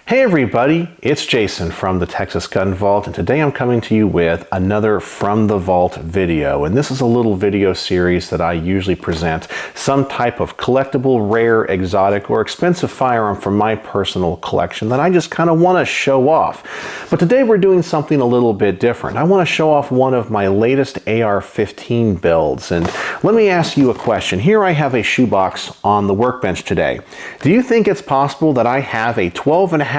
Hey everybody, it's Jason from the Texas Gun Vault, and today I'm coming to you with another From the Vault video. And this is a little video series that I usually present some type of collectible, rare, exotic, or expensive firearm from my personal collection that I just kind of want to show off. But today we're doing something a little bit different. I want to show off one of my latest AR-15 builds. And let me ask you a question. Here I have a shoebox on the workbench today. Do you think it's possible that I have a 12.5-inch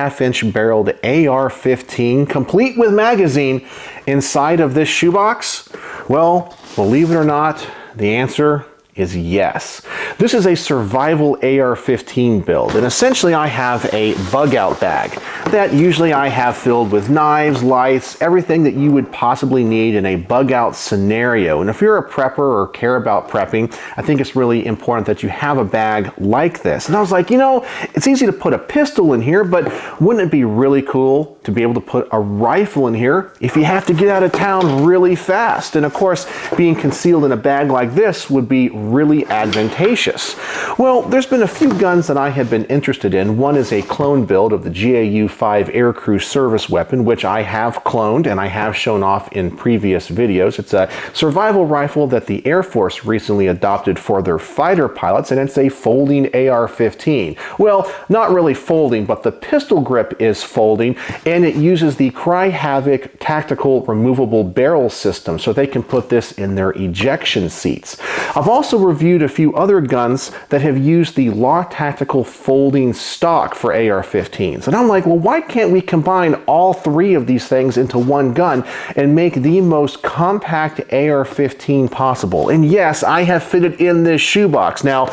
barreled AR-15 complete with magazine inside of this shoebox? Well, believe it or not, the answer is yes. This is a survival AR-15 build, and essentially I have a bug out bag that usually I have filled with knives, lights, everything that you would possibly need in a bug out scenario. And if you're a prepper or care about prepping, I think it's really important that you have a bag like this. And I was like, you know, it's easy to put a pistol in here, but wouldn't it be really cool to be able to put a rifle in here if you have to get out of town really fast? And of course, being concealed in a bag like this would be really advantageous. Well, there's been a few guns that I have been interested in. One is a clone build of the GAU-5 Aircrew service weapon, which I have cloned and I have shown off in previous videos. It's a survival rifle that the Air Force recently adopted for their fighter pilots, and it's a folding AR-15. Well, not really folding, but the pistol grip is folding, and it uses the Havoc tactical removable barrel system, so they can put this in their ejection seats. I've also reviewed a few other guns that have used the Law Tactical folding stock for AR-15s. And I'm like, well, why can't we combine all three of these things into one gun and make the most compact AR-15 possible? And yes, I have fit it in this shoebox. Now,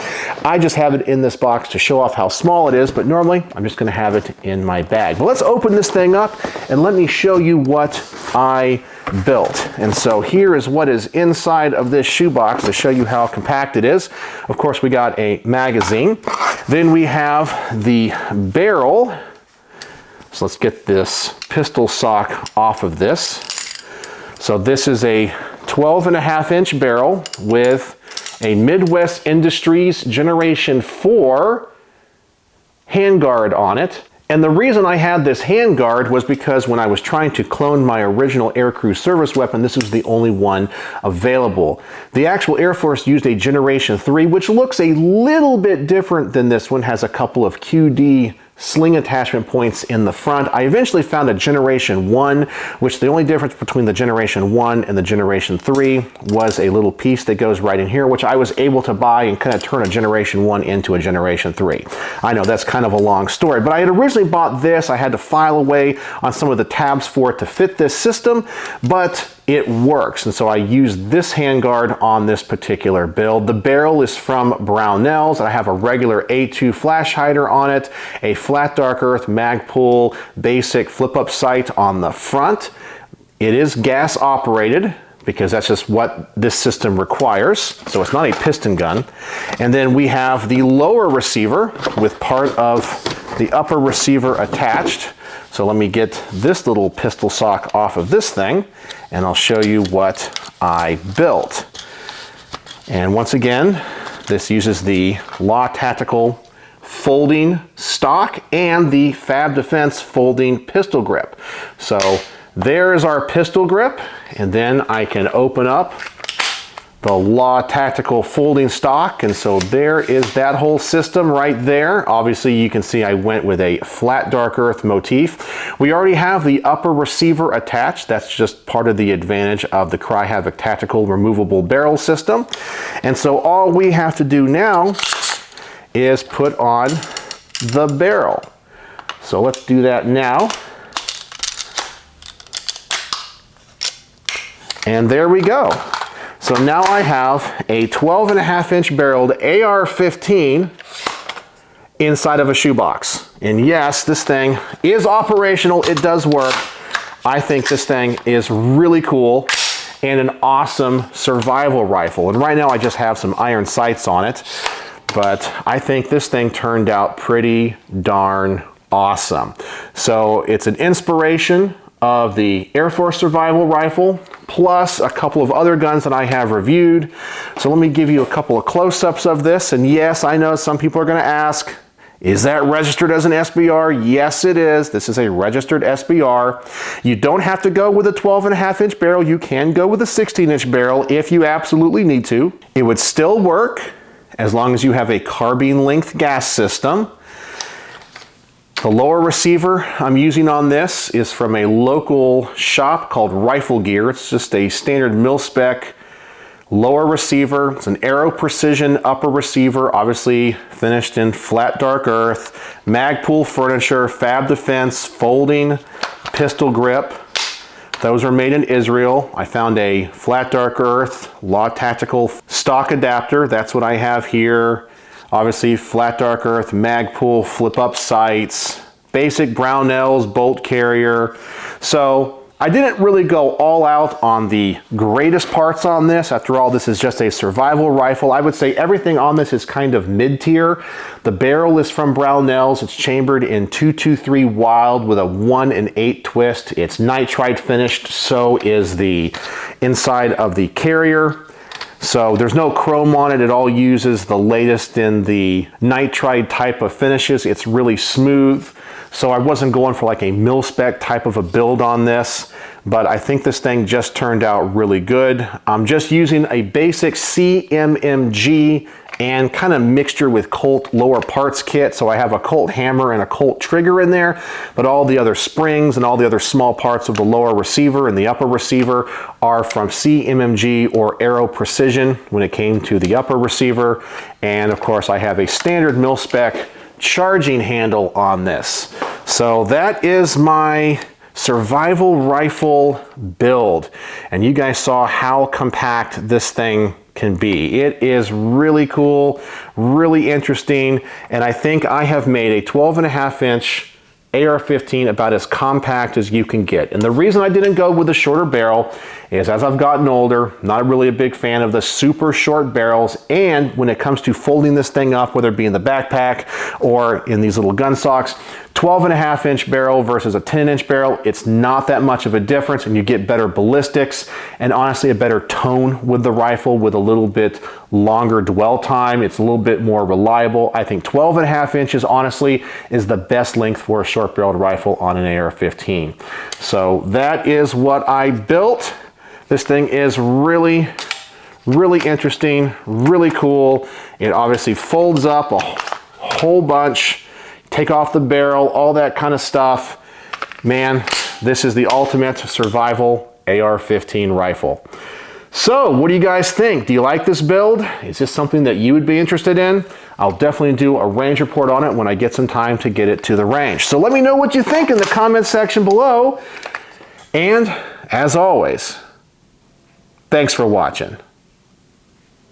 I just have it in this box to show off how small it is, but normally I'm just going to have it in my bag. But let's open this thing up and let me show you what I built. And so here is what is inside of this shoebox to show you how compact it is. Of course, we got a magazine. Then we have the barrel. So let's get this pistol sock off of this. So this is a 12.5-inch barrel with a Midwest Industries Generation 4 handguard on it. And the reason I had this handguard was because when I was trying to clone my original Aircrew service weapon, this was the only one available. The actual Air Force used a Generation 3, which looks a little bit different than this one, has a couple of QD sling attachment points in the front. I eventually found a Generation 1, which the only difference between the Generation 1 and the Generation 3 was a little piece that goes right in here, which I was able to buy and kind of turn a Generation 1 into a Generation 3. I know that's kind of a long story, but I had originally bought this. I had to file away on some of the tabs for it to fit this system, but it works. And so I used this handguard on this particular build. The barrel is from Brownells. I have a regular A2 flash hider on it, a flat dark earth Magpul basic flip up sight on the front. It is gas operated because that's just what this system requires. So it's not a piston gun. And then we have the lower receiver with part of the upper receiver attached. So let me get this little pistol sock off of this thing and I'll show you what I built. And once again, this uses the Law Tactical folding stock and the Fab Defense folding pistol grip. So there is our pistol grip, and then I can open up the Law Tactical folding stock, and so there is that whole system right there. Obviously you can see I went with a flat dark earth motif. We already have the upper receiver attached. That's just part of the advantage of the Havoc tactical removable barrel system. And so all we have to do now is put on the barrel. So let's do that now. And there we go. So now I have a 12.5-inch barreled AR-15 inside of a shoebox. And yes, this thing is operational. It does work. I think this thing is really cool and an awesome survival rifle. And right now I just have some iron sights on it, but I think this thing turned out pretty darn awesome. So it's an inspiration of the Air Force survival rifle, plus a couple of other guns that I have reviewed. So let me give you a couple of close-ups of this. And yes, I know some people are going to ask, Is that registered as an SBR? Yes, it is. This is a registered SBR. You don't have to go with a 12.5-inch barrel. You can go with a 16-inch barrel if you absolutely need to. It would still work as long as you have a carbine length gas system. The lower receiver I'm using on this is from a local shop called Rifle Gear. It's just a standard mil-spec lower receiver. It's an Aero Precision upper receiver, obviously finished in flat dark earth, Magpul furniture, Fab Defense, folding, pistol grip. Those are made in Israel. I found a flat dark earth Law Tactical stock adapter. That's what I have here. Obviously flat dark earth, Magpul, flip up sights, basic Brownells bolt carrier. So I didn't really go all out on the greatest parts on this. After all, this is just a survival rifle. I would say everything on this is kind of mid-tier. The barrel is from Brownells. It's chambered in 223 Wild with a 1 1/8 twist. It's nitride finished, so is the inside of the carrier. So there's no chrome on it. It all uses the latest in the nitride type of finishes. It's really smooth. So I wasn't going for like a mil-spec type of a build on this, but I think this thing just turned out really good. I'm just using a basic CMMG and kind of mixture with Colt lower parts kit. So I have a Colt hammer and a Colt trigger in there, but all the other springs and all the other small parts of the lower receiver and the upper receiver are from CMMG or Aero Precision when it came to the upper receiver. And of course I have a standard mil-spec charging handle on this. So that is my survival rifle build. And you guys saw how compact this thing can be. It is really cool, really interesting, and I think I have made a 12.5-inch AR-15 about as compact as you can get. And the reason I didn't go with the shorter barrel is as I've gotten older, not really a big fan of the super short barrels, and when it comes to folding this thing up, whether it be in the backpack or in these little gun socks, 12.5-inch barrel versus a 10-inch barrel, it's not that much of a difference, and you get better ballistics and honestly a better tone with the rifle with a little bit longer dwell time. It's a little bit more reliable. I think 12.5 inches honestly is the best length for a short barreled rifle on an AR-15. So that is what I built. This thing is really interesting, really cool. It obviously folds up a whole bunch. Take off the barrel, all that kind of stuff. Man, this is the ultimate survival AR-15 rifle. So what do you guys think? Do you like this build? Is this something that you would be interested in? I'll definitely do a range report on it when I get some time to get it to the range. So let me know what you think in the comment section below. And as always, thanks for watching.